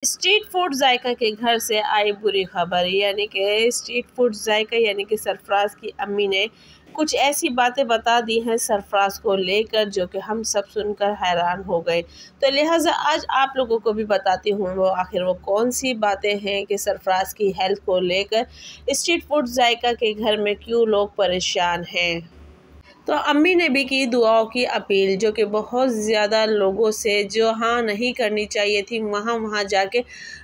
Street food जायका के घर से आई बुरी खबर, यानी कि स्ट्रीट फूड जायका यानी कि सरफराज की अम्मी ने कुछ ऐसी बातें बता दी हैं सरफराज को लेकर जो कि हम सब सुनकर हैरान हो गए। तो लिहाजा आज आप लोगों को भी बताती हूँ वो कौन सी बातें हैं कि सरफराज की हेल्थ को लेकर स्ट्रीट फूड जायका के घर में क्यों लोग परेशान हैं। तो अम्मी ने भी की दुआओं की अपील, जो कि बहुत ज़्यादा लोगों से जो हाँ नहीं करनी चाहिए थी वहाँ जाके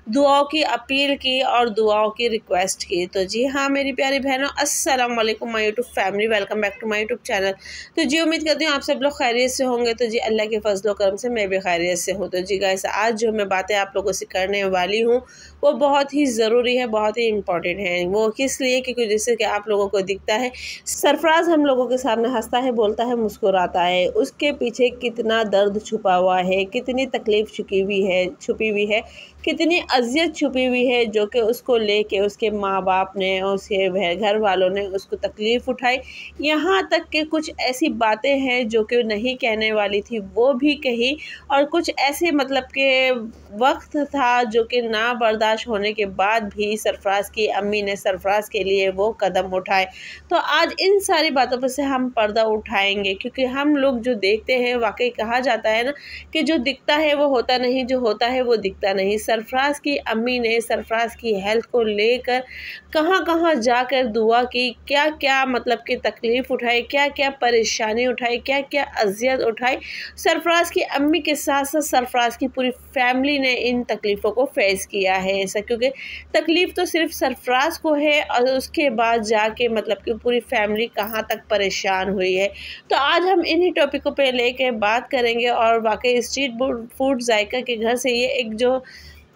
दुआओं की अपील की और दुआओं की रिक्वेस्ट की। तो जी हाँ मेरी प्यारी बहनों, अस्सलाम वालेकुम my YouTube family, welcome back to my YouTube channel. तो जी उम्मीद करती हूँ आप सब लोग खैरियत से होंगे। तो जी अल्लाह के फजल करम से मैं भी खैरियत से हूँ। तो जी गाइस आज जो मैं बातें आप लोगों से करने वाली हूँ वो बहुत ही ज़रूरी है, बहुत ही इम्पॉर्टेंट है। वो किस लिए, क्योंकि जैसे कि आप लोगों को दिखता है सरफराज हम लोगों के सामने हंसता है, बोलता है, मुस्कुराता है, उसके पीछे कितना दर्द छुपा हुआ है, कितनी तकलीफ़ छुपी हुई है, कितनी अज़ियत छुपी हुई है जो कि उसको लेके उसके माँ बाप ने, उसके घर वालों ने उसको तकलीफ़ उठाई। यहाँ तक कि कुछ ऐसी बातें हैं जो कि नहीं कहने वाली थी वो भी कही, और कुछ ऐसे मतलब के वक्त था जो कि ना बर्दाश्त होने के बाद भी सरफराज की अम्मी ने सरफराज के लिए वो कदम उठाए। तो आज इन सारी बातों पर से हम पर्दा उठाएंगे, क्योंकि हम लोग जो देखते हैं, वाकई कहा जाता है ना कि जो दिखता है वो होता नहीं, जो होता है वो दिखता नहीं। सरफराज की अम्मी ने सरफराज की हेल्थ को लेकर कहाँ कहाँ जाकर दुआ की, क्या क्या मतलब कि तकलीफ़ उठाई, क्या क्या परेशानी उठाई, क्या क्या अजियत उठाई। सरफराज की अम्मी के साथ साथ सरफराज की पूरी फैमिली ने इन तकलीफ़ों को फेस किया है ऐसा, क्योंकि तकलीफ़ तो सिर्फ सरफराज को है और उसके बाद जाके मतलब कि पूरी फैमिली कहाँ तक परेशान हुई है। तो आज हम इन्हीं टॉपिकों पे लेके बात करेंगे, और वाकई स्ट्रीट फूड जायका के घर से ये एक जो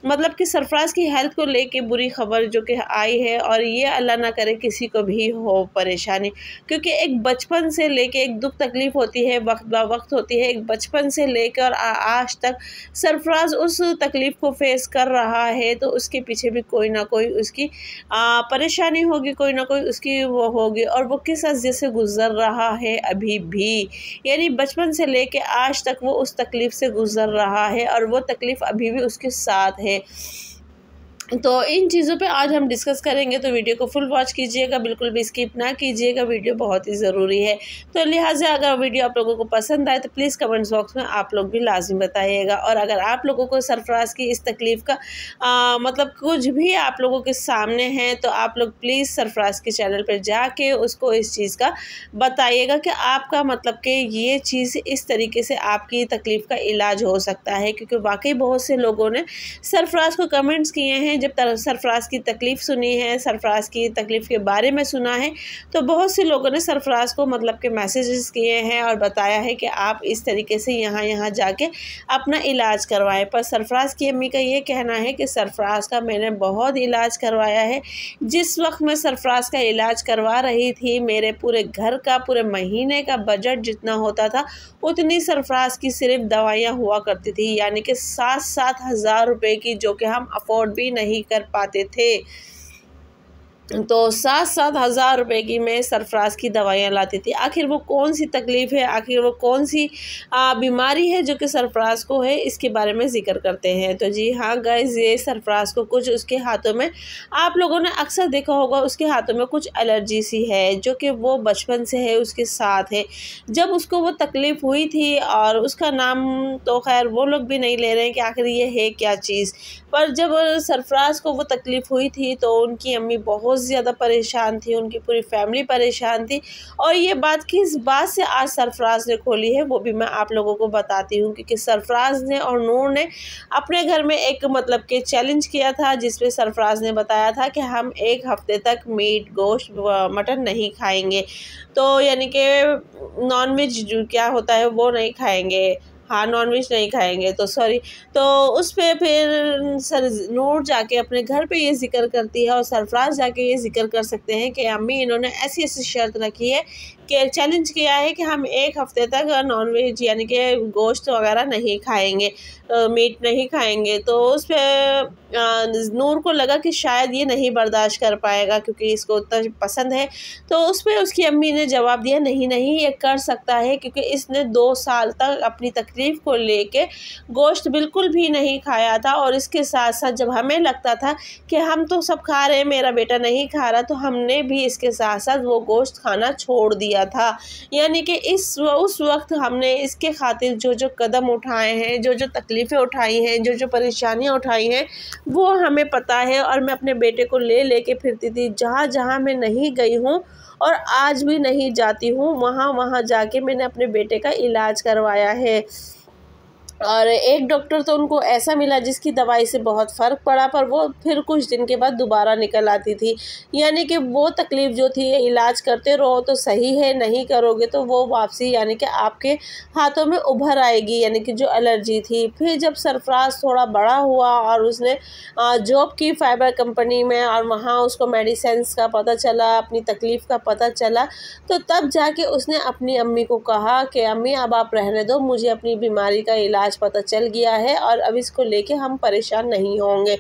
मतलब कि सरफराज की हेल्थ को लेके बुरी खबर जो कि आई है, और ये अल्लाह ना करे किसी को भी हो परेशानी, क्योंकि एक बचपन से लेके एक दुख तकलीफ़ होती है, वक्त ब वक्त होती है, एक बचपन से लेकर आज तक सरफराज उस तकलीफ़ को फेस कर रहा है। तो उसके पीछे भी कोई ना कोई उसकी परेशानी होगी, कोई ना कोई उसकी वो होगी, और वो किस अज़ियत से गुज़र रहा है अभी भी, यानी बचपन से लेके आज तक वो उस तकलीफ़ से गुज़र रहा है और वो तकलीफ़ अभी भी उसके साथ है। तो इन चीज़ों पे आज हम डिस्कस करेंगे, तो वीडियो को फुल वॉच कीजिएगा, बिल्कुल भी स्किप ना कीजिएगा, वीडियो बहुत ही ज़रूरी है। तो लिहाजा अगर वीडियो आप लोगों को पसंद आए तो प्लीज़ कमेंट्स बॉक्स में आप लोग भी लाजिम बताइएगा, और अगर आप लोगों को सरफराज की इस तकलीफ़ का मतलब कुछ भी आप लोगों के सामने है तो आप लोग प्लीज़ सरफराज के चैनल पर जाके उसको इस चीज़ का बताइएगा कि आपका मतलब कि ये चीज़ इस तरीके से आपकी तकलीफ़ का इलाज हो सकता है। क्योंकि वाकई बहुत से लोगों ने सरफराज को कमेंट्स किए हैं, जब सरफराज की तकलीफ़ सुनी है, सरफराज की तकलीफ़ के बारे में सुना है, तो बहुत से लोगों ने सरफराज को मतलब के मैसेजेस किए हैं और बताया है कि आप इस तरीके से यहाँ जाके अपना इलाज करवाएं। पर सरफराज की अम्मी का ये कहना है कि सरफराज का मैंने बहुत इलाज करवाया है। जिस वक्त मैं सरफराज का इलाज करवा रही थी, मेरे पूरे घर का पूरे महीने का बजट जितना होता था उतनी सरफराज की सिर्फ दवाइयाँ हुआ करती थी, यानी कि 7-7 हज़ार रुपये की, जो कि हम अफोर्ड भी नहीं कर पाते थे। तो 7-7 हज़ार रुपये की मैं सरफराज की दवाइयाँ लाती थी। आखिर वो कौन सी तकलीफ़ है, आखिर वो कौन सी बीमारी है जो कि सरफराज को है, इसके बारे में ज़िक्र करते हैं। तो जी हाँ गाइज़, ये सरफराज को कुछ उसके हाथों में, आप लोगों ने अक्सर देखा होगा, उसके हाथों में कुछ एलर्जी सी है जो कि वो बचपन से है, उसके साथ है। जब उसको वो तकलीफ़ हुई थी, और उसका नाम तो खैर वो लोग भी नहीं ले रहे हैं कि आखिर ये है क्या चीज़, पर जब सरफराज को वो तकलीफ़ हुई थी तो उनकी अम्मी बहुत ज़्यादा परेशान थी, उनकी पूरी फैमिली परेशान थी। और ये बात किस बात से आज सरफराज ने खोली है वो भी मैं आप लोगों को बताती हूँ, क्योंकि सरफराज ने और नूर ने अपने घर में एक मतलब के चैलेंज किया था, जिसमें सरफराज ने बताया था कि हम 1 हफ़्ते तक मीट, गोश्त, मटन नहीं खाएंगे। तो यानी कि नॉनवेज जो क्या होता है वो नहीं खाएंगे, हाँ नॉनवेज नहीं खाएंगे, तो सॉरी। तो उस पे फिर नूर जाके अपने घर पे ये ज़िक्र करती है, और सरफराज जाके ये ज़िक्र कर सकते हैं कि अम्मी इन्होंने ऐसी ऐसी शर्त रखी है कि चैलेंज किया है कि हम 1 हफ़्ते तक नॉनवेज यानी कि गोश्त वगैरह नहीं खाएंगे, मीट नहीं खाएंगे। तो उस पर नूर को लगा कि शायद ये नहीं बर्दाश्त कर पाएगा, क्योंकि इसको उतना पसंद है। तो उस पर उसकी अम्मी ने जवाब दिया, नहीं नहीं ये कर सकता है, क्योंकि इसने 2 साल तक अपनी तकलीफ तकलीफ़ को लेके गोश्त बिल्कुल भी नहीं खाया था। और इसके साथ साथ जब हमें लगता था कि हम तो सब खा रहे हैं, मेरा बेटा नहीं खा रहा, तो हमने भी इसके साथ साथ वो गोश्त खाना छोड़ दिया था। यानी कि उस वक्त हमने इसके खातिर जो जो कदम उठाए हैं, जो जो तकलीफ़ें उठाई हैं, जो जो परेशानियाँ उठाई हैं, वो हमें पता है। और मैं अपने बेटे को ले के फिरती थी, जहाँ जहाँ मैं नहीं गई हूँ और आज भी नहीं जाती हूँ, वहाँ वहाँ जाके मैंने अपने बेटे का इलाज करवाया है। और एक डॉक्टर तो उनको ऐसा मिला जिसकी दवाई से बहुत फ़र्क पड़ा, पर वो फिर कुछ दिन के बाद दोबारा निकल आती थी। यानी कि वो तकलीफ़ जो थी, इलाज करते रहो तो सही है, नहीं करोगे तो वो वापसी यानी कि आपके हाथों में उभर आएगी, यानी कि जो एलर्जी थी। फिर जब सरफराज थोड़ा बड़ा हुआ और उसने जॉब की फाइबर कंपनी में, और वहाँ उसको मेडिसिन्स का पता चला, अपनी तकलीफ़ का पता चला, तो तब जाके उसने अपनी अम्मी को कहा कि अम्मी अब आप रहने दो, मुझे अपनी बीमारी का इलाज पता चल गया है और अब इसको लेके हम परेशान नहीं होंगे।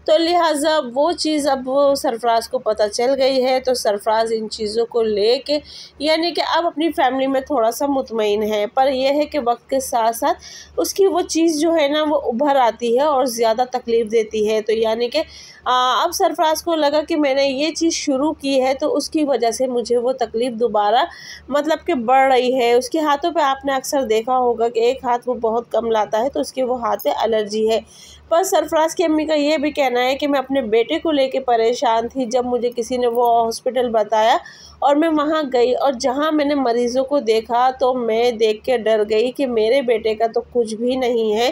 तो लिहाजा वो चीज़ अब वो सरफराज को पता चल गई है, तो सरफराज इन चीज़ों को लेके यानी कि अब अपनी फैमिली में थोड़ा सा मुतमईन है। पर यह है कि वक्त के साथ साथ उसकी वो चीज़ जो है ना, वो उभर आती है और ज़्यादा तकलीफ़ देती है। तो यानी कि अब सरफराज को लगा कि मैंने ये चीज़ शुरू की है, तो उसकी वजह से मुझे वो तकलीफ़ दोबारा मतलब कि बढ़ रही है। उसके हाथों पे आपने अक्सर देखा होगा कि एक हाथ वो बहुत कम लाता है, तो उसके वो हाथ पे एलर्जी है। पर सरफराज की अम्मी का ये भी कहना है कि मैं अपने बेटे को लेके परेशान थी। जब मुझे किसी ने वो हॉस्पिटल बताया और मैं वहाँ गई, और जहाँ मैंने मरीज़ों को देखा, तो मैं देख के डर गई कि मेरे बेटे का तो कुछ भी नहीं है,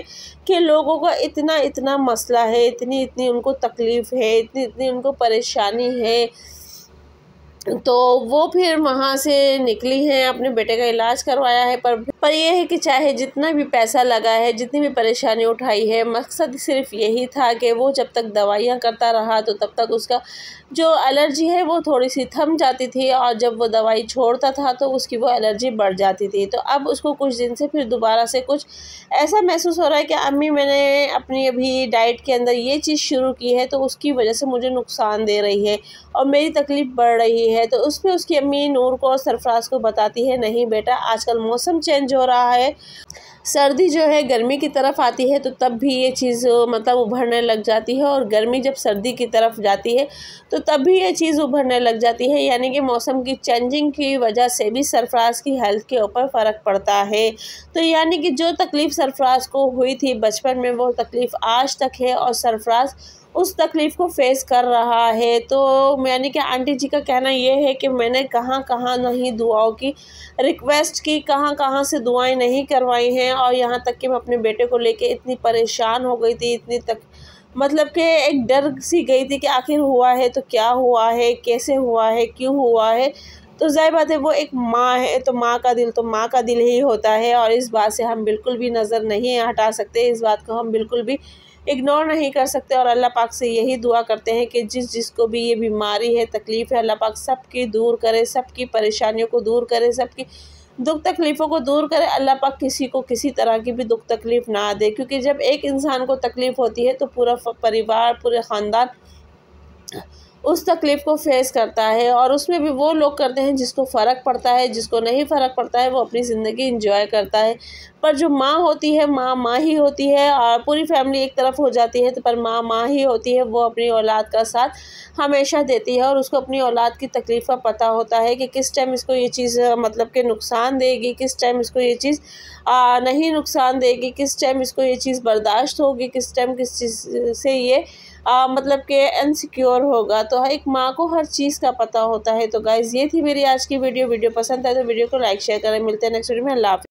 कि लोगों का इतना इतना मसला है, इतनी इतनी उनको तकलीफ़ है, इतनी इतनी उनको परेशानी है। तो वो फिर वहाँ से निकली हैं, अपने बेटे का इलाज करवाया है। पर यह है कि चाहे जितना भी पैसा लगा है, जितनी भी परेशानी उठाई है, मकसद सिर्फ यही था कि वो जब तक दवाइयाँ करता रहा तो तब तक उसका जो एलर्जी है वो थोड़ी सी थम जाती थी, और जब वो दवाई छोड़ता था तो उसकी वो एलर्जी बढ़ जाती थी। तो अब उसको कुछ दिन से फिर दोबारा से कुछ ऐसा महसूस हो रहा है कि अम्मी मैंने अपनी अभी डाइट के अंदर ये चीज़ शुरू की है, तो उसकी वजह से मुझे नुकसान दे रही है और मेरी तकलीफ़ बढ़ रही है। तो उसमें उसकी अम्मी नूर को और सरफराज को बताती है, नहीं बेटा, आजकल मौसम चेंज हो रहा है, सर्दी जो है गर्मी की तरफ आती है, तो तब भी ये चीज़ मतलब उभरने लग जाती है, और गर्मी जब सर्दी की तरफ जाती है तो तब भी ये चीज़ उभरने लग जाती है। यानी कि मौसम की चेंजिंग की वजह से भी सरफराज की हेल्थ के ऊपर फ़र्क पड़ता है। तो यानी कि जो तकलीफ़ सरफराज को हुई थी बचपन में, वो तकलीफ़ आज तक है और सरफराज उस तकलीफ़ को फ़ेस कर रहा है। तो यानी कि आंटी जी का कहना ये है कि मैंने कहाँ कहाँ नहीं दुआओं की रिक्वेस्ट की, कहाँ कहाँ से दुआएं नहीं करवाई हैं, और यहाँ तक कि मैं अपने बेटे को लेके इतनी परेशान हो गई थी, इतनी तक मतलब कि एक डर सी गई थी कि आखिर हुआ है तो क्या हुआ है, कैसे हुआ है, क्यों हुआ है। तो ज़ाहिर बात है, वो एक माँ है, तो माँ का दिल तो माँ का दिल ही होता है, और इस बात से हम बिल्कुल भी नज़र नहीं हटा सकते, इस बात को हम बिल्कुल भी इग्नोर नहीं कर सकते। और अल्लाह पाक से यही दुआ करते हैं कि जिसको भी ये बीमारी है, तकलीफ़ है, अल्लाह पाक सबकी दूर करे, सबकी परेशानियों को दूर करे, सबकी दुख तकलीफ़ों को दूर करे। अल्लाह पाक किसी को किसी तरह की भी दुख तकलीफ़ ना दे, क्योंकि जब एक इंसान को तकलीफ़ होती है तो पूरा परिवार, पूरे ख़ानदान उस तकलीफ़ को फ़ेस करता है। और उसमें भी वो लोग करते हैं जिसको फ़र्क पड़ता है, जिसको नहीं फ़र्क पड़ता है वो अपनी ज़िंदगी एंजॉय करता है। पर जो माँ होती है, माँ माँ ही होती है, और पूरी फैमिली एक तरफ हो जाती है, तो पर माँ माँ ही होती है। वो अपनी औलाद का साथ हमेशा देती है, और उसको अपनी औलाद की तकलीफ़ का पता होता है कि किस टाइम इसको ये चीज़ मतलब कि नुकसान देगी, किस टाइम इसको ये चीज़ नहीं नुकसान देगी, किस टाइम इसको ये चीज़ बर्दाश्त होगी, किस टाइम किस चीज़ से ये मतलब कि इनसिक्योर होगा। तो एक माँ को हर चीज़ का पता होता है। तो गाइज़, ये थी मेरी आज की वीडियो पसंद है तो वीडियो को लाइक शेयर करें। मिलते हैं नेक्स्ट वीडियो में। अल्लाह हाफ़िज़।